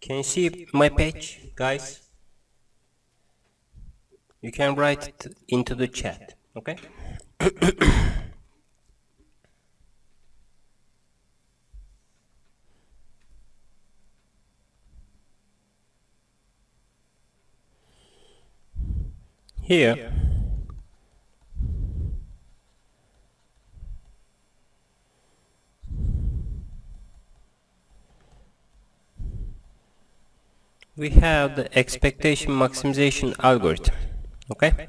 Can you see my page, guys? You can write it into the chat, okay? Here, we have the expectation maximization algorithm, okay?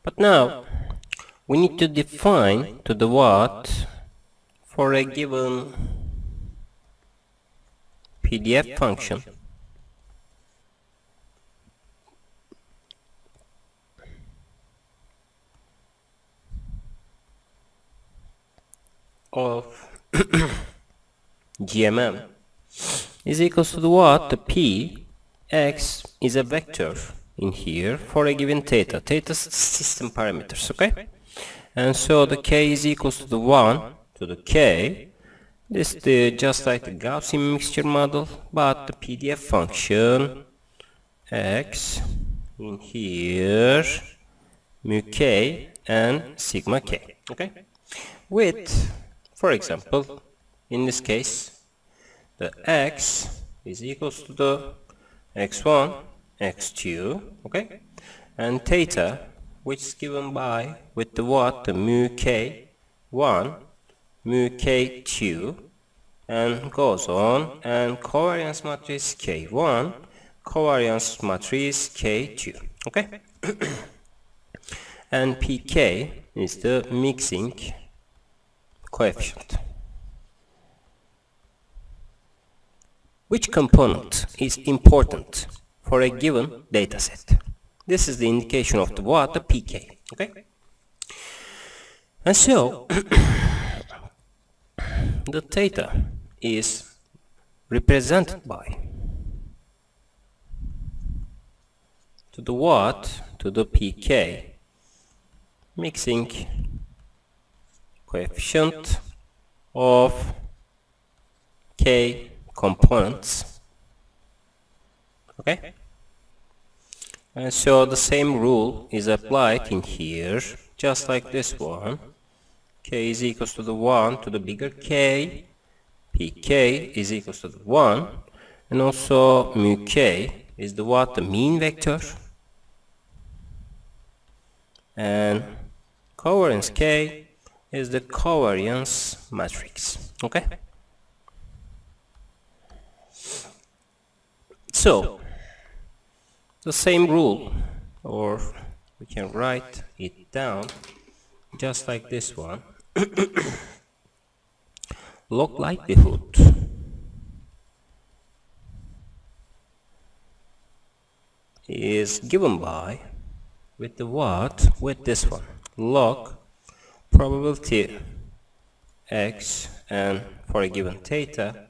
But now, we need to define to the what for a given PDF function of GMM is equals to the what? The P, X is a vector in here for a given theta. Theta is system parameters, okay? And so the K is equals to the 1 to the K. This is just like the Gaussian mixture model, but the PDF function X in here, mu K and sigma K, okay? With, for example, in this case, the X is equals to the X1, X2, okay? And theta, which is given by, with the what? The mu K1, mu K2, and goes on, and covariance matrix K1, covariance matrix K2, okay? And PK is the mixing coefficient. Which component is important for a given dataset? This is the indication of the what? The PK, okay? And so, the theta is represented by to the what? To the PK mixing coefficient of K components, okay? And so the same rule is applied in here, just like this one. K is equals to the 1 to the bigger K, PK is equals to the 1, and also mu K is the what? The mean vector, and covariance K is the covariance matrix, okay? So, the same rule, or we can write it down just like this one. Log likelihood is given by, with the what? With this one. Log probability X and for a given theta,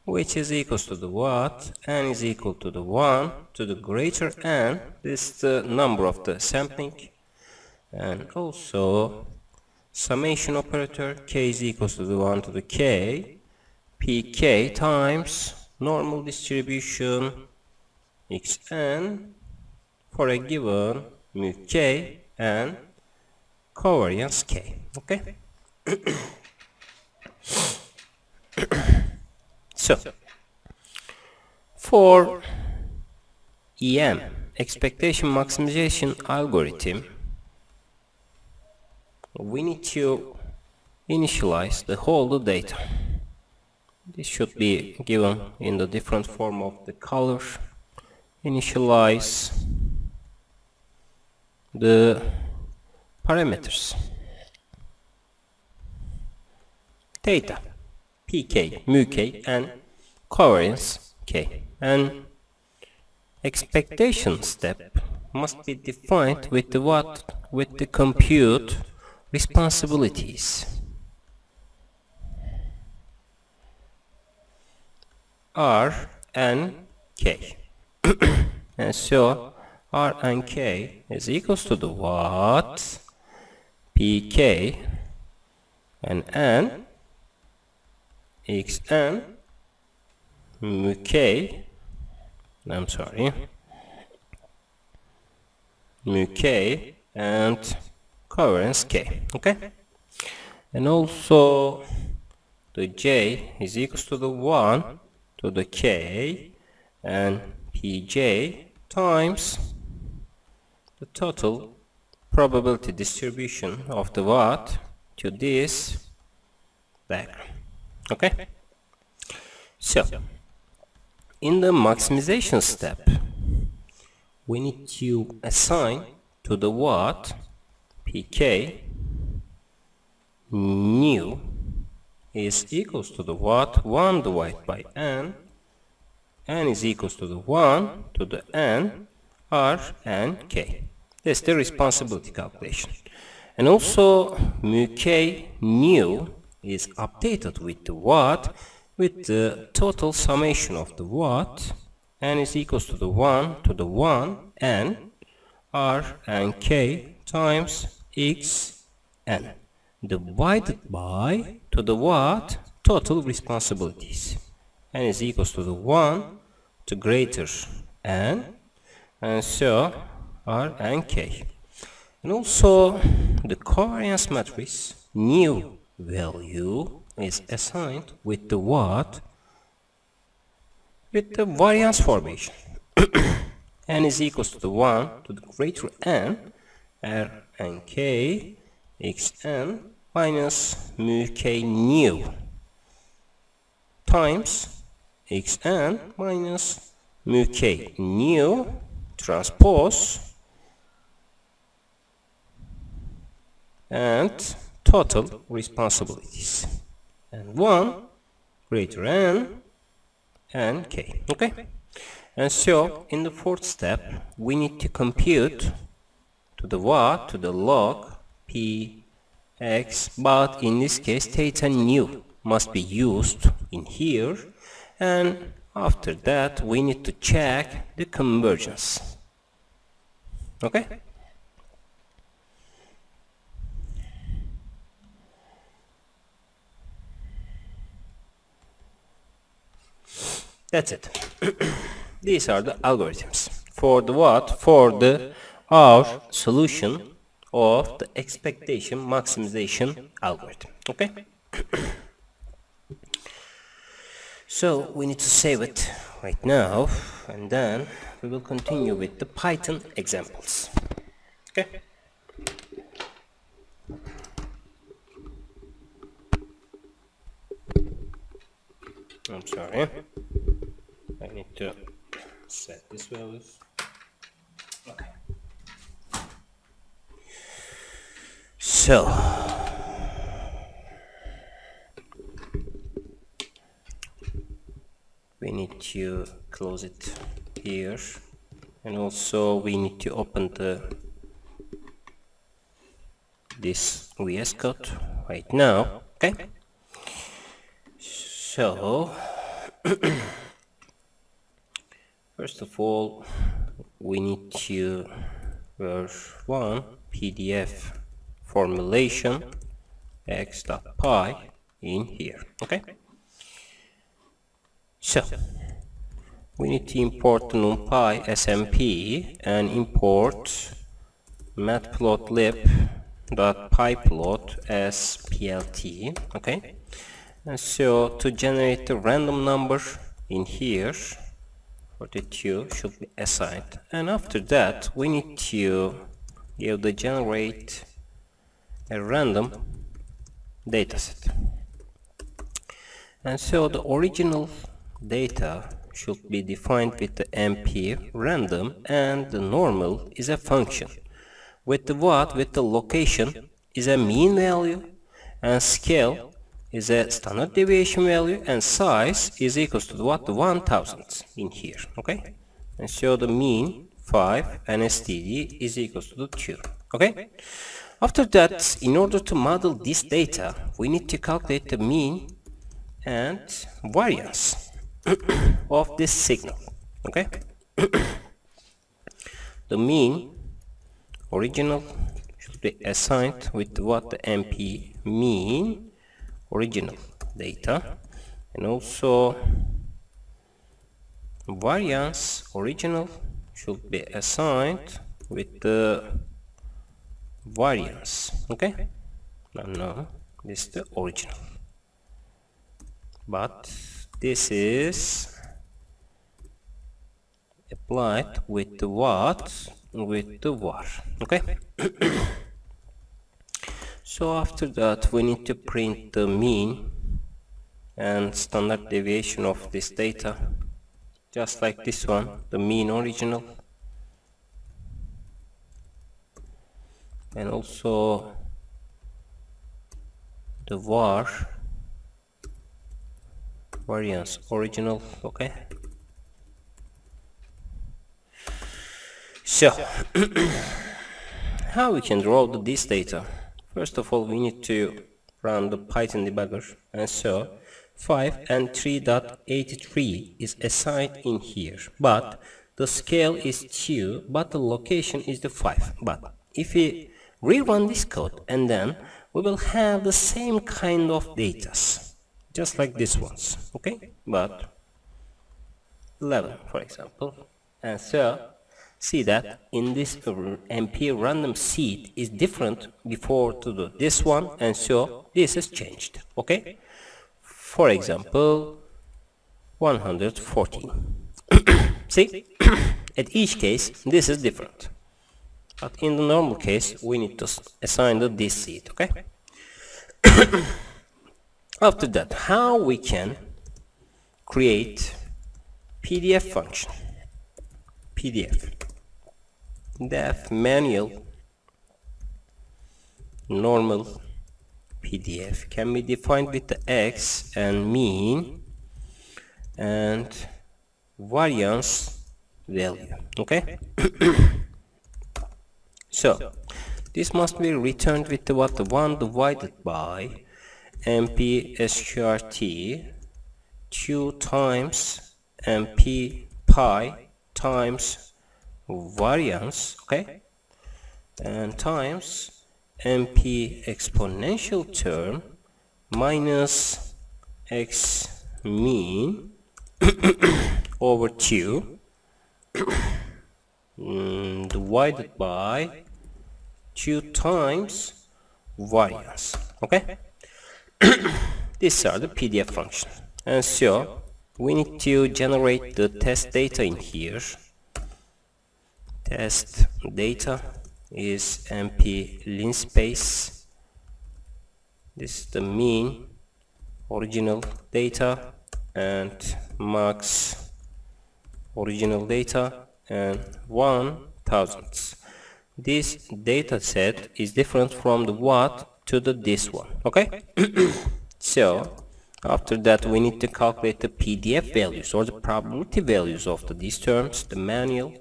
which is equals to the what? N is equal to the 1 to the greater N. This is the number of the sampling. And also summation operator, K is equals to the 1 to the K, PK times normal distribution Xn for a given mu K and covariance K, okay? So, for EM, expectation maximization algorithm, we need to initialize the whole data. This should be given in the different form of the color. Initialize the parameters. Theta, PK, mu K, and covariance K. And expectation step must be defined with the what? With the compute responsibilities. R and K. And so R and K is equals to the what? PK and N Xn mu k, I'm sorry, mu k and covariance k. Okay, and also the j is equals to the 1 to the k and pj times the total probability distribution of the watt to this diagram. Okay, so in the maximization step we need to assign to the watt pk nu is equals to the watt 1 divided by n is equals to the 1 to the n r n k. That's the responsibility calculation. And also mu k nu is updated with the watt with the total summation of the watt n is equals to the 1 to the 1 n r n k times x n divided by to the watt total responsibilities n is equals to the 1 to greater n and so r and k. And also the covariance matrix new value is assigned with the watt with the variance formation n is equals to the 1 to the greater n r and k xn minus mu k nu times xn minus mu k nu transpose and total responsibilities and 1 greater n and k. Okay, and so in the fourth step we need to compute to the watt to the log p x, but in this case theta nu must be used in here, and after that we need to check the convergence. Okay, that's it. These are the algorithms for the what? For the our solution of the expectation maximization algorithm. Okay, so we need to save it right now and then we will continue with the Python examples. Okay, I'm sorry, I need to set this values. Okay, so we need to close it here, and also we need to open this VS Code right now. Okay, so first of all we need to verse 1 PDF formulation x.py in here. Okay, so we need to import the numpy smp and import matplotlib.pyplot as plt. Okay, and so to generate the random number in here 42 should be assigned, and after that we need to give the generate a random dataset, and so the original data should be defined with the mp random, and the normal is a function with the what with the location is a mean value, and scale is a standard deviation value, and size is equals to what? The 1000 in here. Okay, and so the mean 5 and std is equals to the 2. Okay, after that in order to model this data we need to calculate the mean and variance of this signal. Okay, the mean original should be assigned with what? The mp mean original data, and also variance original should be assigned with the variance. Okay, no, this is the original, but this is applied with the what? With the var. Okay. So after that we need to print the mean and standard deviation of this data, just like this one, the mean original, and also the var variance original. Okay, so how we can draw this data? First of all, we need to run the Python debugger, and so 5 and 3.83 is assigned in here, but the scale is 2, but the location is the 5. But if we rerun this code, and then we will have the same kind of data, just like this ones. Okay, but 11 for example, and so see that in this MP random seed is different before to this one, and so this is changed. Okay, for example 114. See, at each case this is different, but in the normal case we need to assign this seed. Okay. After that, how we can create PDF function? PDF def manual normal PDF can be defined with the x and mean and variance value. Okay. So this must be returned with the what? The 1 divided by MP sqrt 2 times MP pi times variance, okay, and times MP exponential term minus x mean over 2 divided by 2 times variance. Okay. These are the PDF functions, and so we need to generate the test data in here. Test data is MP linspace. This is the mean original data and max original data and 1000. This data set is different from the what to the this one. Okay. So after that we need to calculate the PDF values or the probability values of these terms. The manual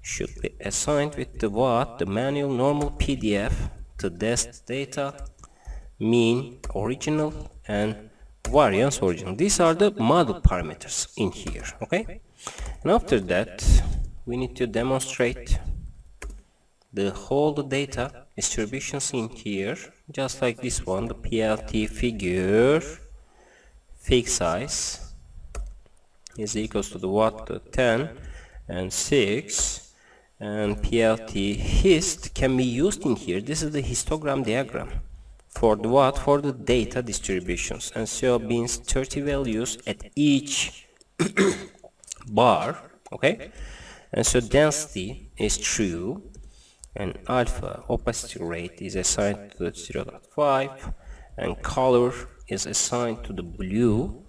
should be assigned with the what? The manual normal PDF to test data, mean original and variance original. These are the model parameters in here. Okay. And after that we need to demonstrate the whole data distributions in here, just like this one, the PLT figure fig size is equals to the what? The 10 and 6, and PLT hist can be used in here. This is the histogram diagram for the what? For the data distributions, and so means 30 values at each bar. Okay, and so density is true, and alpha opacity rate is assigned to the 0.5, and color is assigned to the blue,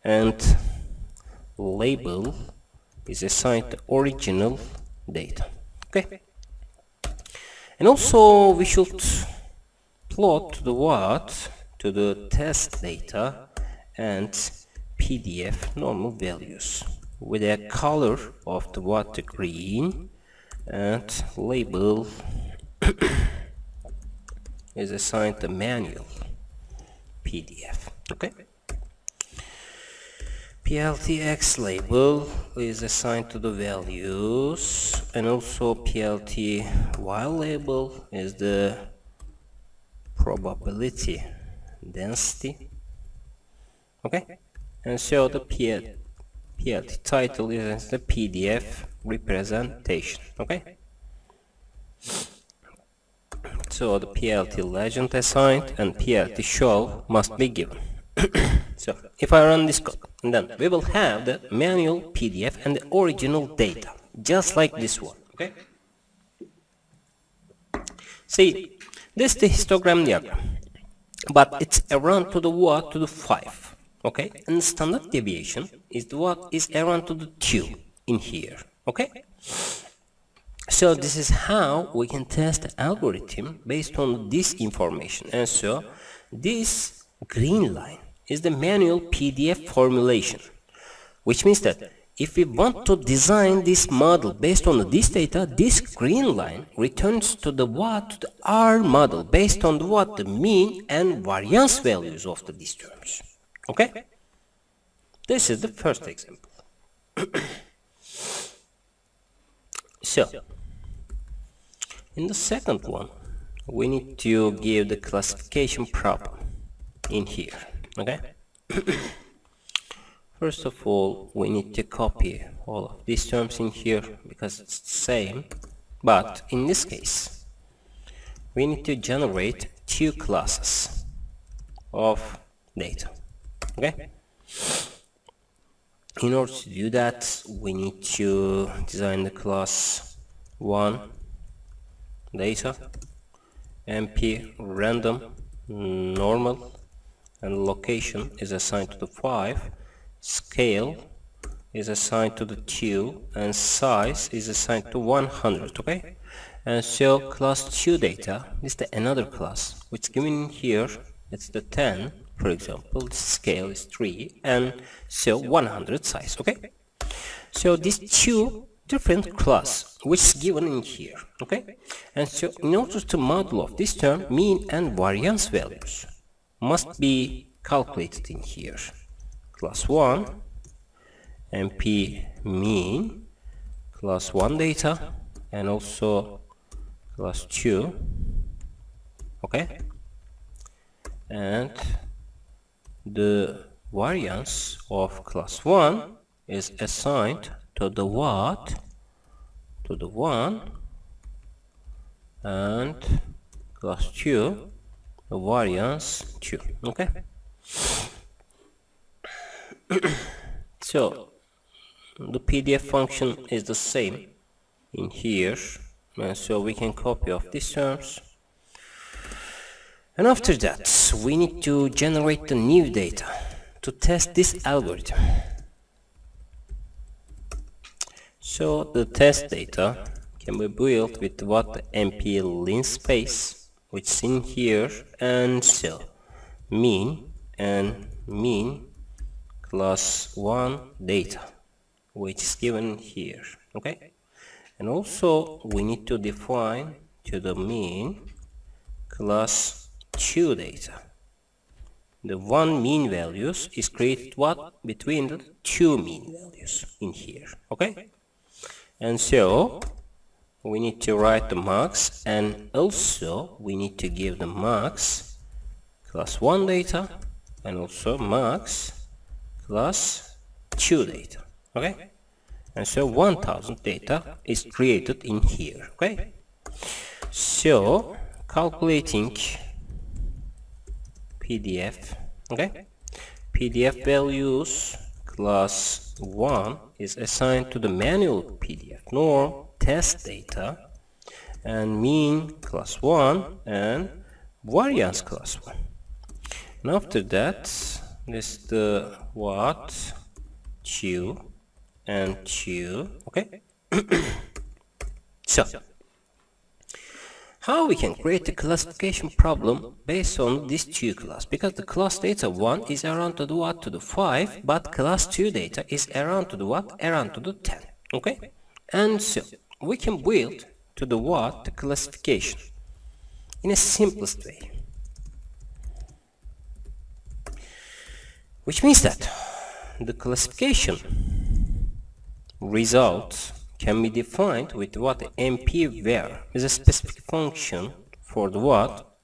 and label is assigned to original data. Okay, and also we should plot the what? To the test data and PDF normal values with a color of the what? The green, and label is assigned the manual PDF. Okay, PLTX label is assigned to the values, and also PLTY label is the probability density. Okay, and so the PLT title is the PDF representation. Okay. So the PLT legend assigned and PLT show must be given. So if I run this code, then we will have the manual PDF and the original data, just like this one. Okay. See, this is the histogram diagram, but it's around to the what to the 5. Okay, and the standard deviation is the what is around to the 2 in here. Okay. So this is how we can test the algorithm based on this information. And so this green line is the manual PDF formulation, which means that if we want to design this model based on this data, this green line returns to the what to the R model based on the what the mean and variance values of these terms. Okay, this is the first example. So in the second one, we need to give the classification problem in here. Okay. First of all, we need to copy all of these terms in here because it's the same, but in this case we need to generate 2 classes of data. Okay. In order to do that, we need to design the class 1 data, MP random normal, and location is assigned to the 5, scale is assigned to the 2, and size is assigned to 100. Okay, and so class 2 data is the another class which given in here. It's the 10, for example. The scale is 3, and so 100 size. Okay, so these 2 different class which is given in here. Okay, and so in order to model of this term, mean and variance values must be calculated in here. Class 1 MP mean, class 1 data, and also class 2. Okay, and the variance of class 1 is assigned to the what to the 1, and class 2 the variance 2. Okay. So the PDF function is the same in here, and so we can copy of these terms, and after that we need to generate the new data to test this algorithm. So the test data can be built with what the MP linspace, which is in here, and so mean and mean class 1 data, which is given here. Okay, and also we need to define to the mean class 2 data. The 1 mean values is created what between the 2 mean values in here. Okay, and so we need to write the marks, and also we need to give the marks class 1 data and also marks class 2 data. Okay, and so 1000 data is created in here. Okay, so calculating PDF. Okay, PDF values class 1 is assigned to the manual PDF norm test data, and mean class 1 and variance class 1. And after that, this is the what 2 and 2. Okay. So how we can create a classification problem based on this 2 class, because the class data 1 is around to the what to the 5, but class 2 data is around to the what around to the 10. Okay, and so we can build to the what the classification in a simplest way, which means that the classification results can be defined with what the MP var is a specific function for the what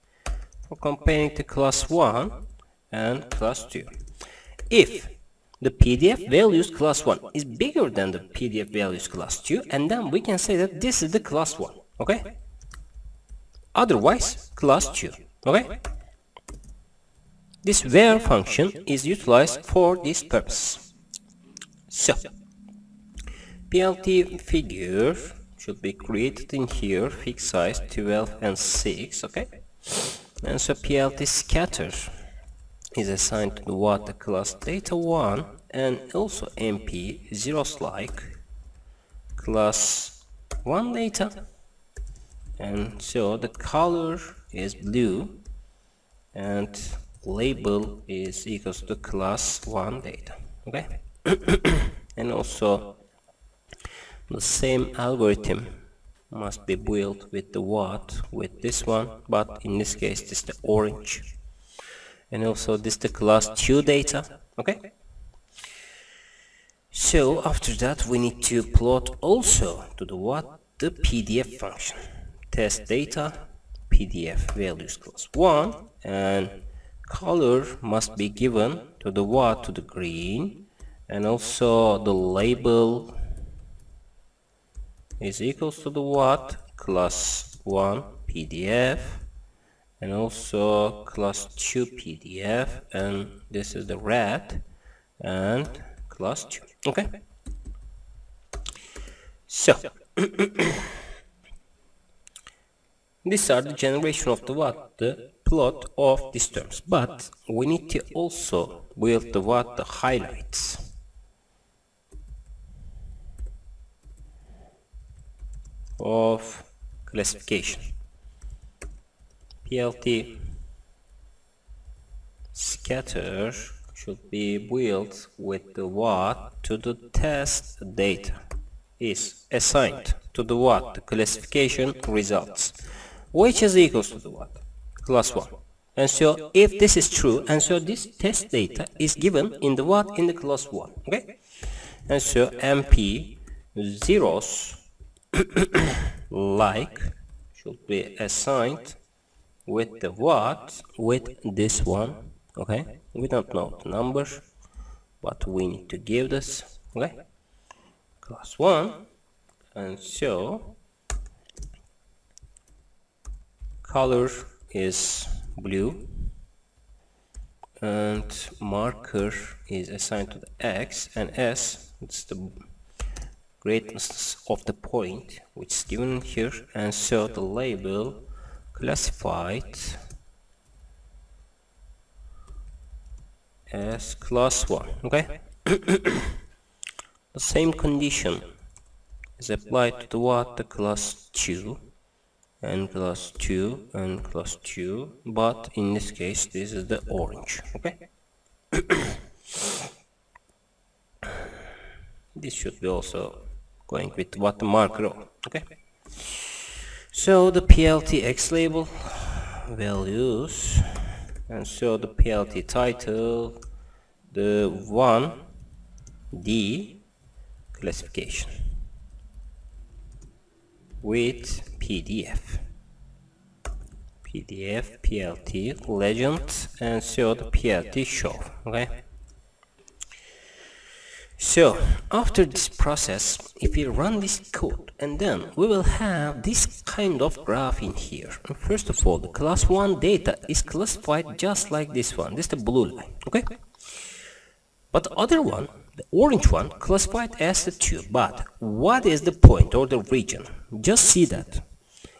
for comparing the class 1 and class 2. If the PDF values class 1 is bigger than the PDF values class 2, and then we can say that this is the class 1, okay? Otherwise, class 2, okay? This where function is utilized for this purpose. So, PLT figure should be created in here, fixed size 12 and 6, okay? And so PLT scatter is assigned to what the class data 1, and also MP zeros like class 1 data, and so the color is blue and label is equals to class 1 data, okay? And also the same algorithm must be built with the what with this one, but in this case this is the orange, and also this the class 2 data, okay? So after that we need to plot also to the what the PDF function, test data PDF values class 1, and color must be given to the what to the green, and also the label is equals to the what class 1 PDF, and also class 2 PDF, and this is the red and class 2, okay? So these are the generation of the what the plot of these terms, but we need to also build the what the highlights. Of classification. PLT scatter should be built with the what to the test data is assigned to the what the classification results, which is equals to the what class 1. And so if this is true, and so this test data is given in the what in the class 1, okay? And so MP zeros like should be assigned with the what with this one, okay? We don't know the number, but we need to give this, okay? Class 1, and so color is blue, and marker is assigned to the X, and S it's the greatness of the point which is given here, and so the label classified as class 1, okay? The same condition is applied to the what the class 2 and class 2 and class 2, but in this case this is the orange, okay? This should be also going with what the marker, okay? So the PLT X label values, and so the PLT title the 1D classification with PDF PLT legend, and so the PLT show, okay? So after this process, if we run this code, and then we will have this kind of graph in here. And first of all, the class 1 data is classified just like this one. This is the blue line, okay? But the other one, the orange one, classified as the 2. But what is the point or the region? Just see that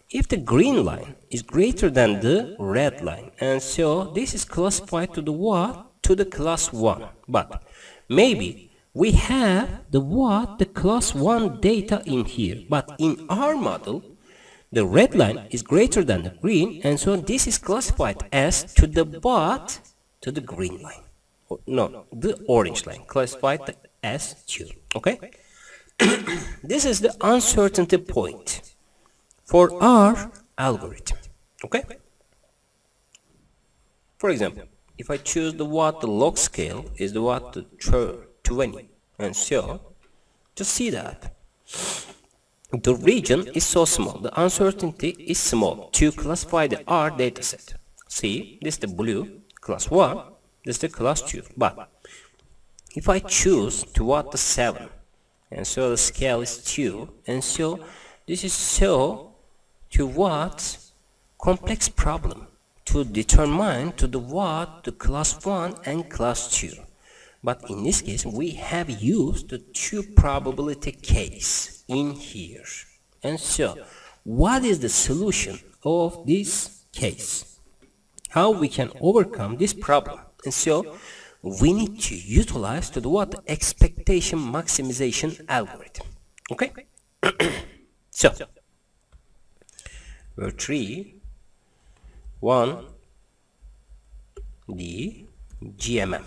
if the green line is greater than the red line, and so this is classified to the what? To the class 1. But maybe we have the what the class 1 data in here, but in our model the red line is greater than the green, and so this is classified as to the what to the green line, no, the orange line classified as 2, okay? This is the uncertainty point for our algorithm, okay? For example, if I choose the what the log scale is the what the 20, and so just see that the region is so small, the uncertainty is small to classify the R dataset. See, this is the blue class 1, this is the class 2, but if I choose to what the 7, and so the scale is 2, and so this is so to what complex problem to determine to the what the class 1 and class 2. But in this case we have used the 2 probability case in here. And so what is the solution of this case? How we can overcome this problem? And so we need to utilize to the what the expectation maximization algorithm. Okay. So where 3 1 the GMM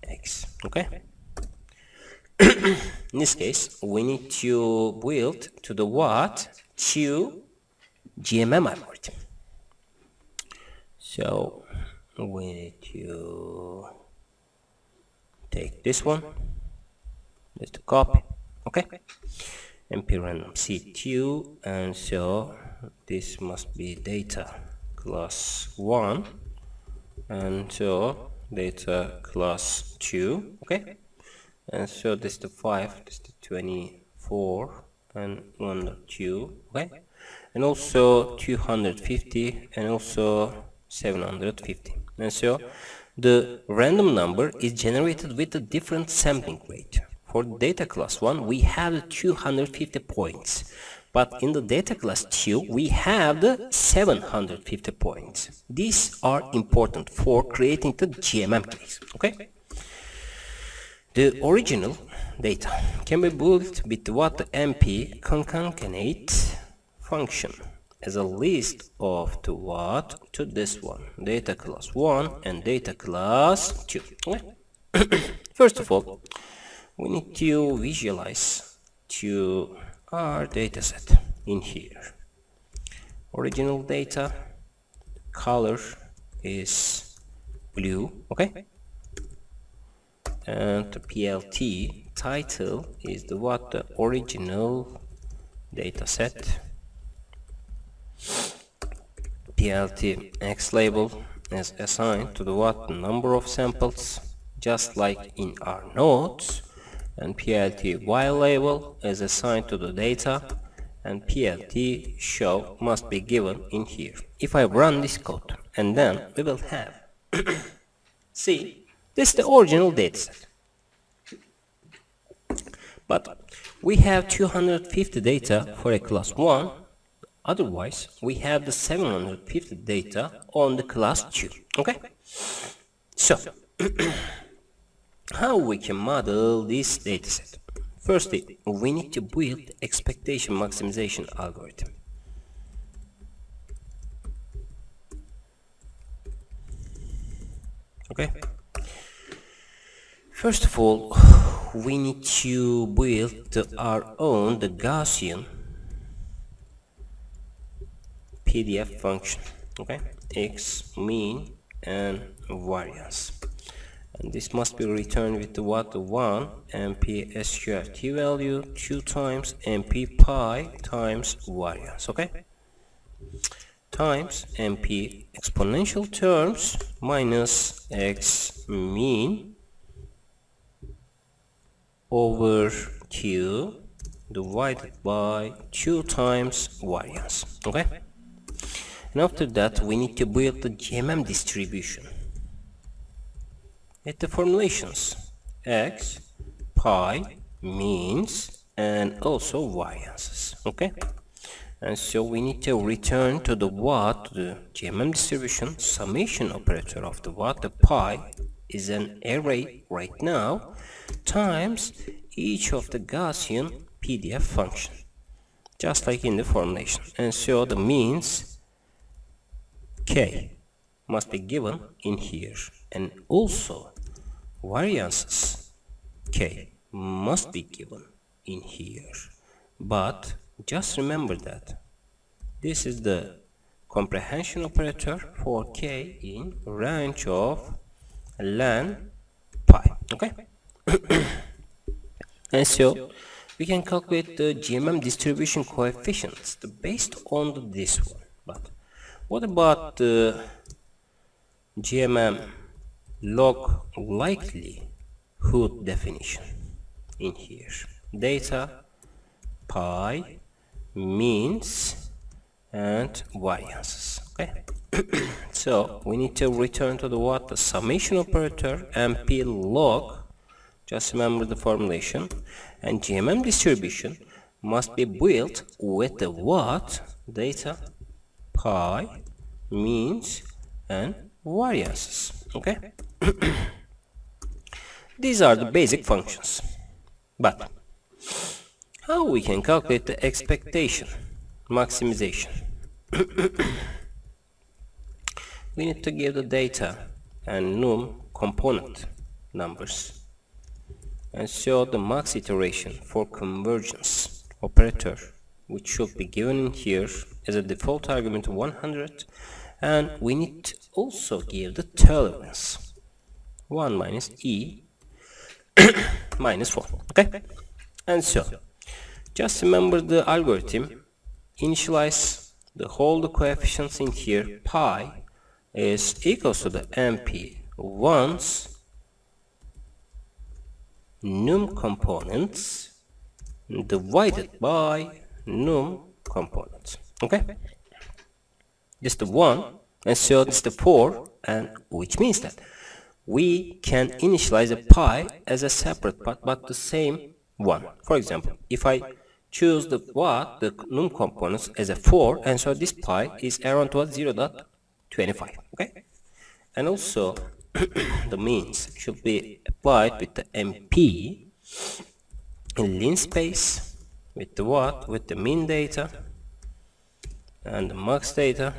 X. Okay. In this case we need to build to the what 2 GMM algorithm. So we need to take this one, just to copy, okay, MP random C2, and so this must be data class 1, and so data class 2, okay, and so this is the 5, this is the 24, and 102, okay, and also 250, and also 750, and so the random number is generated with a different sampling rate. For the data class 1 we have the 250 points, but in the data class 2 we have the 750 points. These are important for creating the GMM case. Okay. The original data can be built with what the MP concatenate function as a list of to what to this one, data class 1 and data class 2. Okay. First of all, we need to visualize to our data set in here. Original data, color is blue, okay, and the PLT title is the what the original data set. PLT X label is assigned to the what number of samples, just like in our notes, and PLT Y label is assigned to the data, and PLT show must be given in here. If I run this code, and then we will have see, this is the original dataset, but we have 250 data for a class 1. Otherwise, we have the 750 data on the class 2. Okay. So, how we can model this dataset? Firstly, we need to build expectation maximization algorithm. Okay. First of all, we need to build our own the Gaussian PDF function, okay, x, mean, and variance, and this must be returned with the what the 1 MP sqrt value 2 times MP pi times variance, okay, times MP exponential terms minus x mean over q divided by 2 times variance, okay. And after that we need to build the GMM distribution at the formulations x, pi, means, and also variances, okay. And so we need to return to the what the GMM distribution summation operator of the what the pi is an array right now times each of the Gaussian PDF function, just like in the formulation. And so the means k must be given in here, and also variances k must be given in here. But just remember that this is the comprehension operator for k in range of ln pi, okay. And so we can calculate the GMM distribution coefficients based on this one. But what about the GMM log likely likelihood definition in here. Data, pi, means, and variances. Okay. So we need to return to the what? The summation operator, MP log. Just remember the formulation. And GMM distribution must be built with the what? Data, pi, means, and variances. Okay. These are the basic functions. But how we can calculate the expectation, maximization? We need to give the data and num component numbers and show the max iteration for convergence operator, which should be given in here as a default argument of 100, and we need to also give the tolerance 1 minus e minus 4. Okay. And so just remember the algorithm. Initialize the whole coefficients in here. Pi is equals to the MP once num components divided by num components. Okay. This is the 1, and so this is the 4, and which means that we can initialize a pi as a separate part but the same one. For example, if I choose the num components as a 4, and so this pi is around 0.25. Okay. And also the means should be applied with the MP in lean space with the with the mean data and the max data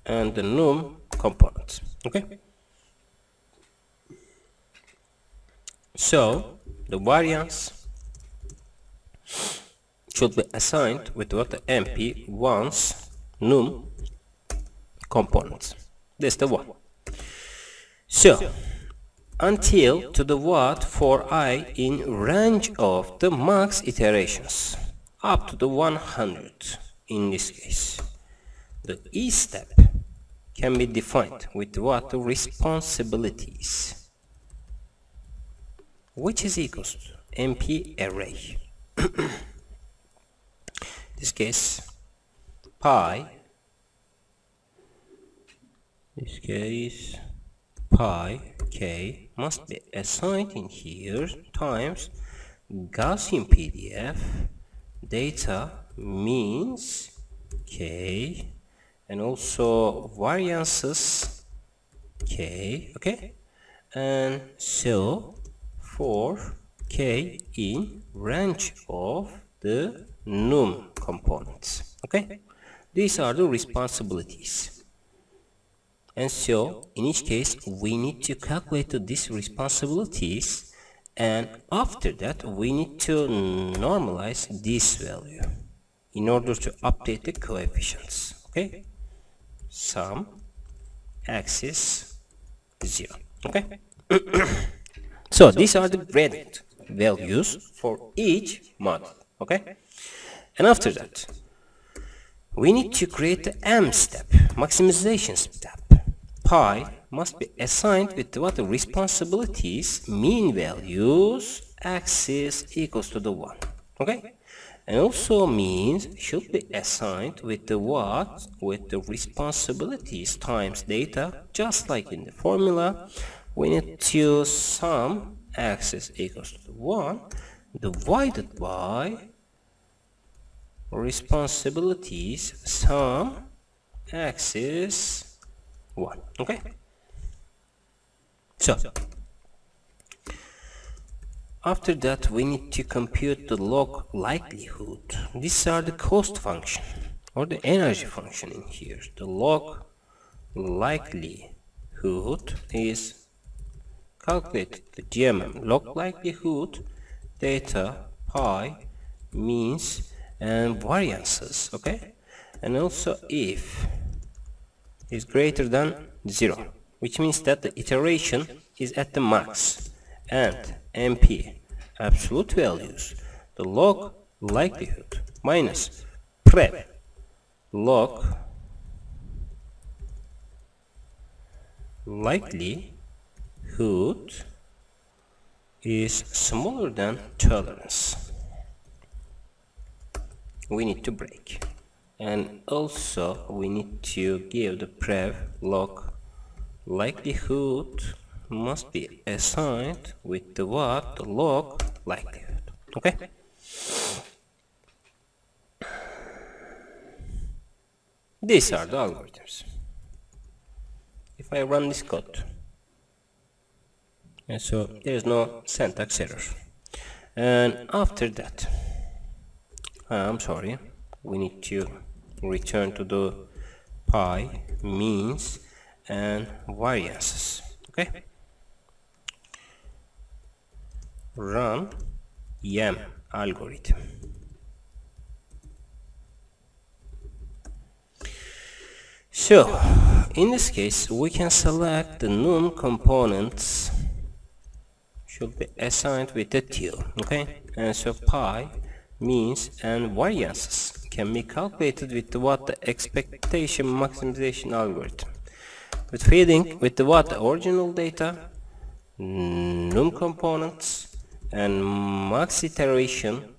and the num components. Okay. So the variance should be assigned with what the MP once num components. This is the 1. So until to the what for I in range of the max iterations up to the 100 in this case. The E step can be defined with what the responsibilities, which is equals to MP array. This case pi, pi k must be assigned in here times Gaussian PDF data means k and also variances k. Okay. And so for k in range of the num components. Okay. These are the responsibilities. And so in each case we need to calculate these responsibilities, and after that we need to normalize this value in order to update the coefficients. Okay. Sum axis 0. Okay. So these are the gradient values for each model. Okay. And after that we need to create the M step, maximization step. Pi must be assigned with what the responsibilities mean values axis equals to the 1. Okay. And also means should be assigned with the what? With the responsibilities times data, just like in the formula. We need to sum axis equals to 1 divided by responsibilities sum axis 1. Okay. So after that we need to compute the log likelihood. These are the cost function or the energy function in here. The log likelihood is calculated the GMM log likelihood data pi means and variances. Okay. And also if is greater than 0, which means that the iteration is at the max, and MP absolute values, the log likelihood minus prep log likelihood is smaller than tolerance, we need to break. And also we need to give the prev log likelihood must be assigned with the what? The log likelihood. Okay? These are the algorithms. If I run this code, and so there is no syntax error. And after that, I'm sorry, we need to return to the pi, means, and variances. Okay? Run YAM algorithm. So, in this case, we can select the num components should be assigned with a till. Okay? And so pi, means, and variances can be calculated with the what? The expectation maximization algorithm. With feeding with the what? The original data, num components, and max iteration,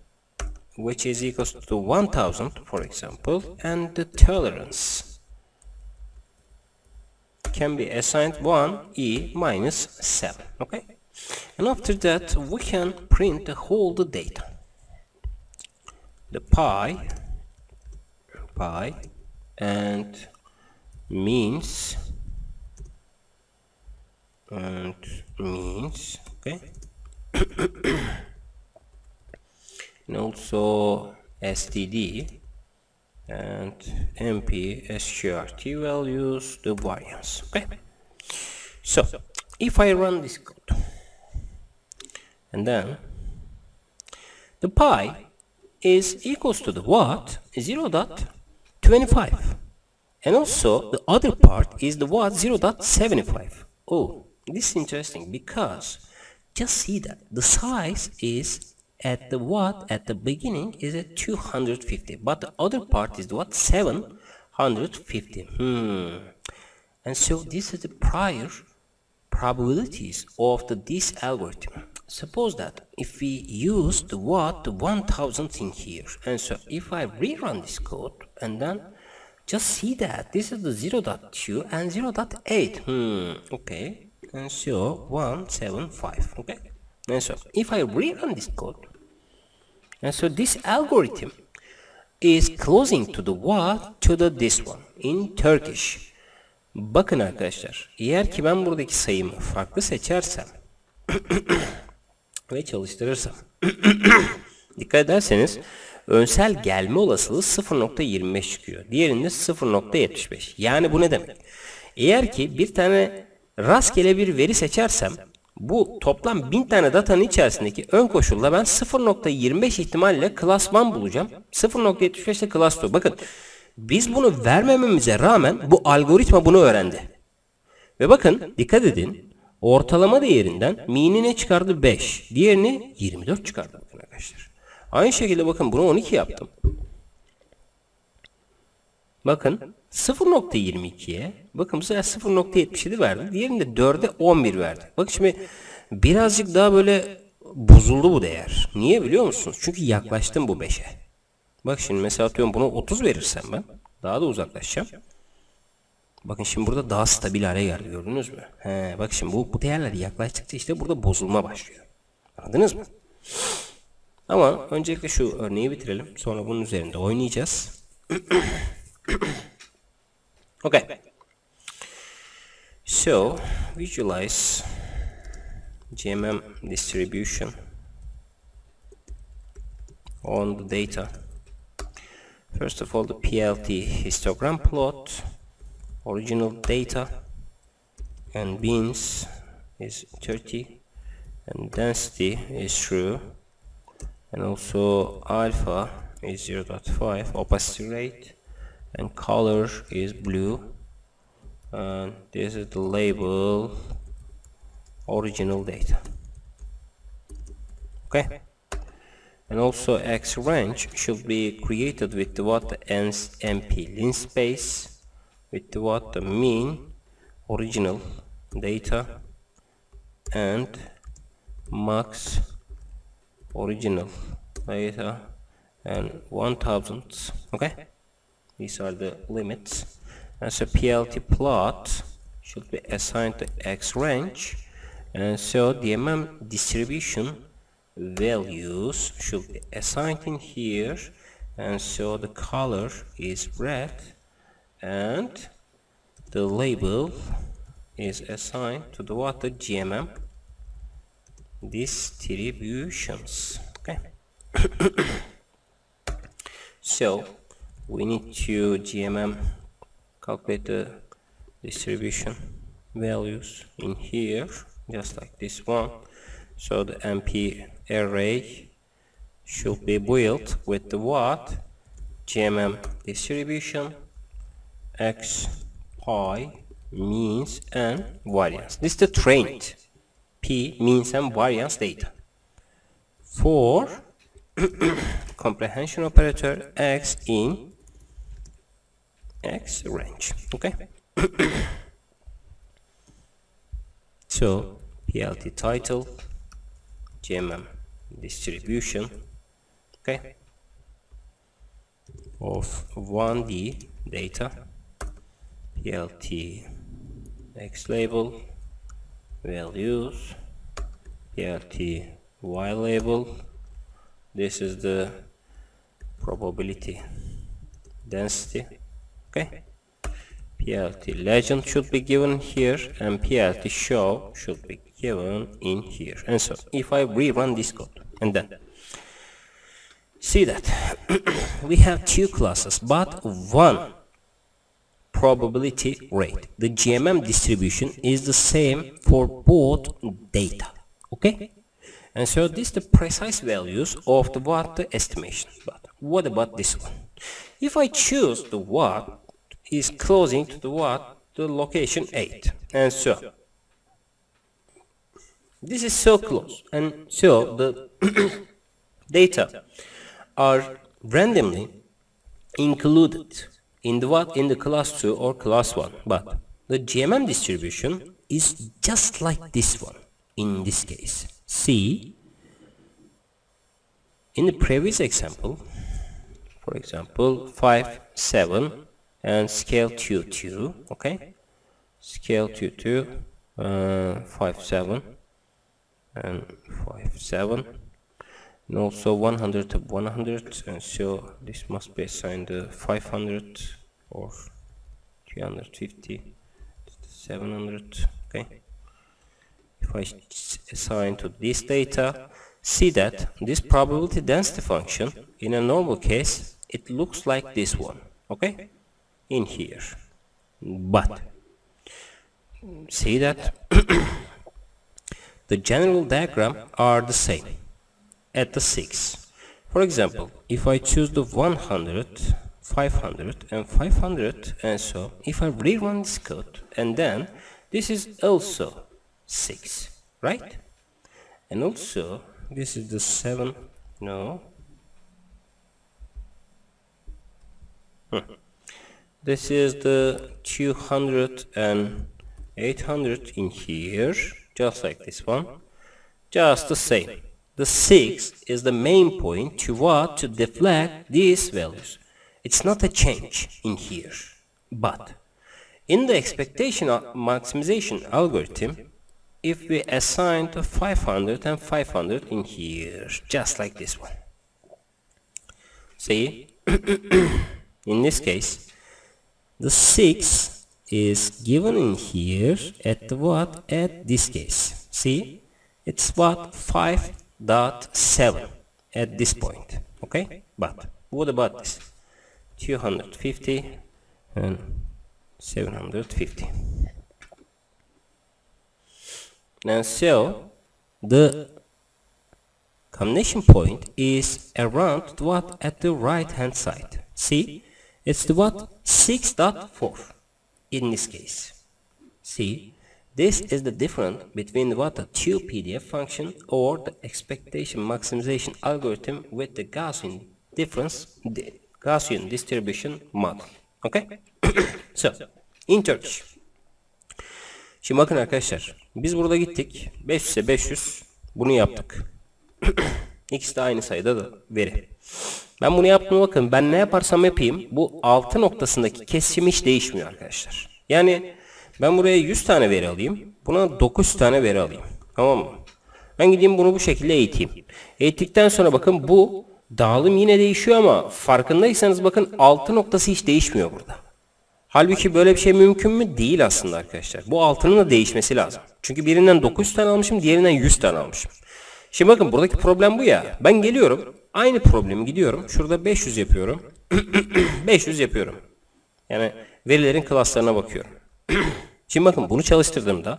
which is equals to 1000, for example, and the tolerance can be assigned 1e minus 7. Okay? And after that, we can print the whole the data. The pi and means okay, and also std and mp sqrt values, the variance. Okay, so if I run this code, and then the pi is equals to the what? 0.25, and also the other part is the what? 0.75. Oh, this is interesting, because just see that the size is at the what? At the beginning is at 250, but the other part is the what? 750. And so this is the prior probabilities of this algorithm. Suppose that if we use the what? The 1000 in here, and so if I rerun this code, and then just see that this is the 0.2 and 0.8. Okay, and so 175. Okay, and so if I rerun this code, and so this algorithm is closing to the what? To the this one in Turkish. Bakın arkadaşlar, eğer ki ben buradaki sayımı farklı seçersem ve çalıştırırsam dikkat ederseniz önsel gelme olasılığı 0.25 çıkıyor. Diğerinde 0.75. Yani bu ne demek? Eğer ki bir tane rastgele bir veri seçersem, bu toplam 1000 tane datanın içerisindeki ön koşulla ben 0.25 ihtimalle class 1 bulacağım. 0.75 de class 2. Bakın, biz bunu vermememize rağmen bu algoritma bunu öğrendi. Ve bakın, dikkat edin. Ortalama değerinden mean'i ne çıkardı? 5. Diğerini 24 çıkardı bakın arkadaşlar. Aynı şekilde bakın, bunu 12 yaptım. Bakın 0.22'ye bakın bu sefer 0.77 verdi. Diğerinde 4'e 11 verdi. Bakın şimdi birazcık daha böyle bozuldu bu değer. Niye biliyor musunuz? Çünkü yaklaştım bu 5'e. Bak şimdi mesela atıyorum buna 30 verirsem ben daha da uzaklaşacağım. Bakın şimdi burada daha stabil hale geldi, gördünüz mü? Bak şimdi bu değerler yaklaştıkça işte burada bozulma başlıyor. Anladınız mı? Ama öncelikle şu örneği bitirelim. Sonra bunun üzerinde oynayacağız. Okay. So, visualize GMM distribution on the data. First of all, the PLT histogram plot, original data, and beans is 30, and density is true, and also alpha is 0.5, opacity rate, and color is blue, and this is the label original data. Okay, and also X range should be created with the what? The MP linspace, with the what? The mean original data and max original data and 1000. Okay, these are the limits. And so PLT plot should be assigned to X range, and so GMM distribution values should be assigned in here, and so the color is red and the label is assigned to the what, the GMM distributions. Okay. So we need to GMM calculate the distribution values in here, just like this one. So the MP array should be built with the what, GMM distribution, X, pi, means and variance. This is the trained P, means and variance data. For comprehension operator, X in X range. Okay. So PLT title, GMM distribution, okay, of 1D data, PLT X label, values, PLT Y label. This is the probability density. Okay, PLT legend should be given here, and PLT show should be given in here. And so if I rerun this code and then see that we have two classes but one probability rate, the GMM distribution is the same for both data. Okay, and so this is the precise values of the what, the estimation. But what about this one? If I choose the what is closing to the what, the location 8, and so this is so close, and so the data are randomly included in the what, in the class 2 or class 1, but the GMM distribution is just like this one in this case. See, in the previous example, for example 5 7 and scale 2 2, okay, scale 2 2, 5 7 and 5 7, and also 100 to 100, and so this must be assigned 500 or 350 700. Okay, if I assign to this data, see that this probability density function in a normal case it looks like this one, okay, in here, but see that the general diagram are the same at the 6. For example, if I choose the 100, 500 and 500, and so if I rerun this code, and then this is also 6, right? And also this is the 7, no, this is the 200 and 800 in here, just like this one, just the same. The 6 is the main point to what, to deflect these values. It's not a change in here, but in the expectation maximization algorithm, if we assign to 500 and 500 in here, just like this one, see, in this case, the 6 is given in here at the what, at this case, see, it's what, 5.7 at this point, okay, but what about this, 250 and 750. And so the combination point is around what, at the right hand side, see, it's the what, 6.4 in this case. See, this is the difference between what, the two PDF function or the expectation maximization algorithm with the Gaussian difference, the Gaussian distribution model. Okay? So, in Turkish. Şimdi bakın arkadaşlar, biz burada gittik 500'e 500 Bunu yaptık. İkisi de aynı sayıda da veri. Ben bunu yaptım, bakın ben ne yaparsam yapayım bu 6 noktasındaki kesişim hiç değişmiyor arkadaşlar. Yani ben buraya 100 tane veri alayım. Buna 9 tane veri alayım. Tamam mı? Ben gideyim bunu bu şekilde eğiteyim. Eğittikten sonra bakın bu dağılım yine değişiyor ama farkındaysanız bakın 6 noktası hiç değişmiyor burada. Halbuki böyle bir şey mümkün mü? Değil aslında arkadaşlar. Bu 6'nın da değişmesi lazım. Çünkü birinden 9 tane almışım, diğerinden 100 tane almışım. Şimdi bakın buradaki problem bu ya. Ben geliyorum, aynı problemi gidiyorum. Şurada 500 yapıyorum. 500 yapıyorum. Yani verilerin klaslarına bakıyorum. Şimdi bakın bunu çalıştırdığımda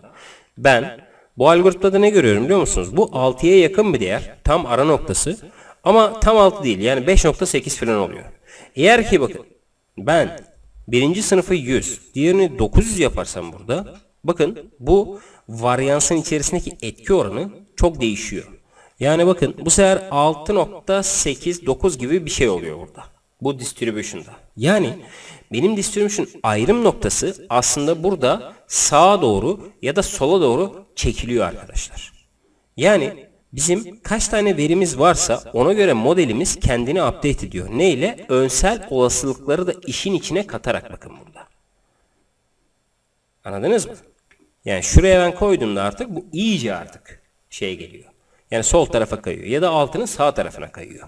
ben bu algoritmada ne görüyorum biliyor musunuz? Bu 6'ya yakın bir değer. Tam ara noktası. Ama tam 6 değil. Yani 5.8 falan oluyor. Eğer ki bakın ben birinci sınıfı 100, diğerini 900 yaparsam burada bakın bu varyansın içerisindeki etki oranı çok değişiyor. Yani bakın bu sefer 6.89 gibi bir şey oluyor burada. Bu distribution'da. Yani benim distribution ayrım noktası aslında burada sağa doğru ya da sola doğru çekiliyor arkadaşlar. Yani bizim kaç tane verimiz varsa ona göre modelimiz kendini update ediyor. Ne ile? Önsel olasılıkları da işin içine katarak bakın burada. Anladınız mı? Yani şuraya ben koyduğumda artık bu iyice artık şey geliyor. Yani sol tarafa kayıyor ya da altının sağ tarafına kayıyor.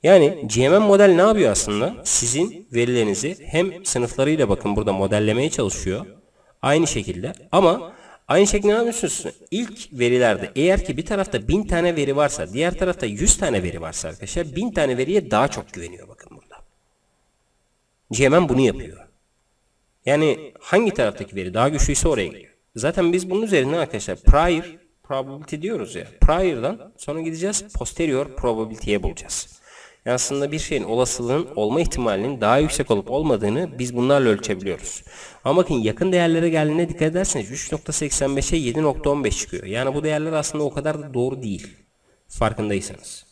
Yani GMM model ne yapıyor aslında? Sizin verilerinizi hem sınıflarıyla bakın burada modellemeye çalışıyor. Aynı şekilde ama aynı şekilde ne yapıyorsunuz? İlk verilerde eğer ki bir tarafta 1000 tane veri varsa diğer tarafta 100 tane veri varsa arkadaşlar 1000 tane veriye daha çok güveniyor bakın burada. GMM bunu yapıyor. Yani hangi taraftaki veri daha güçlüyse oraya gidiyor. Zaten biz bunun üzerinden arkadaşlar prior probability diyoruz ya. Prior'dan sonra gideceğiz posterior probability'ye bulacağız. Yani aslında bir şeyin olasılığın olma ihtimalinin daha yüksek olup olmadığını biz bunlarla ölçebiliyoruz. Ama bakın yakın değerlere geldiğine dikkat ederseniz 3.85'e 7.15 çıkıyor. Yani bu değerler aslında o kadar da doğru değil. Farkındaysanız.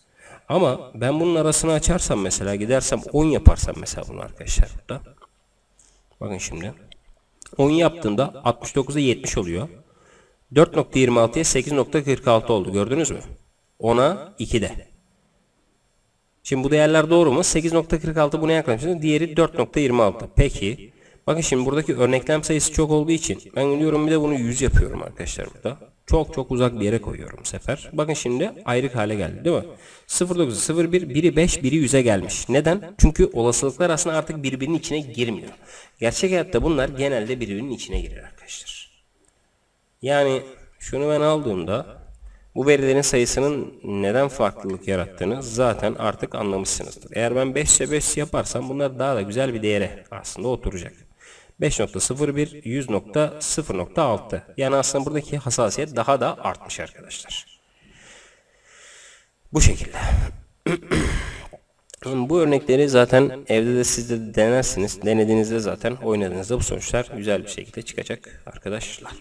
Ama ben bunun arasını açarsam mesela gidersem 10 yaparsam mesela bunu arkadaşlar burada. Bakın şimdi. 10 yaptığımda 69'a 70 oluyor. 4.26'ya 8.46 oldu. Gördünüz mü? 10'a 2'de. Şimdi bu değerler doğru mu? 8.46 buna yaklaşıyor. Diğeri 4.26. Peki. Bakın şimdi buradaki örneklem sayısı çok olduğu için ben gidiyorum bir de bunu 100 yapıyorum arkadaşlar burada. Çok uzak bir yere koyuyorum bu sefer. Bakın şimdi ayrık hale geldi değil mi? 0.9, 0.1, biri 5, biri 100'e gelmiş. Neden? Çünkü olasılıklar aslında artık birbirinin içine girmiyor. Gerçek hayatta bunlar genelde birbirinin içine girer arkadaşlar. Yani şunu ben aldığımda bu verilerin sayısının neden farklılık yarattığını zaten artık anlamışsınızdır. Eğer ben 5 ise 5 yaparsam bunlar daha da güzel bir değere aslında oturacak. 5.01, 100.0.6. Yani aslında buradaki hassasiyet daha da artmış arkadaşlar. Bu şekilde. Bu örnekleri zaten evde de siz de denersiniz. Denediğinizde zaten oynadığınızda bu sonuçlar güzel bir şekilde çıkacak arkadaşlar.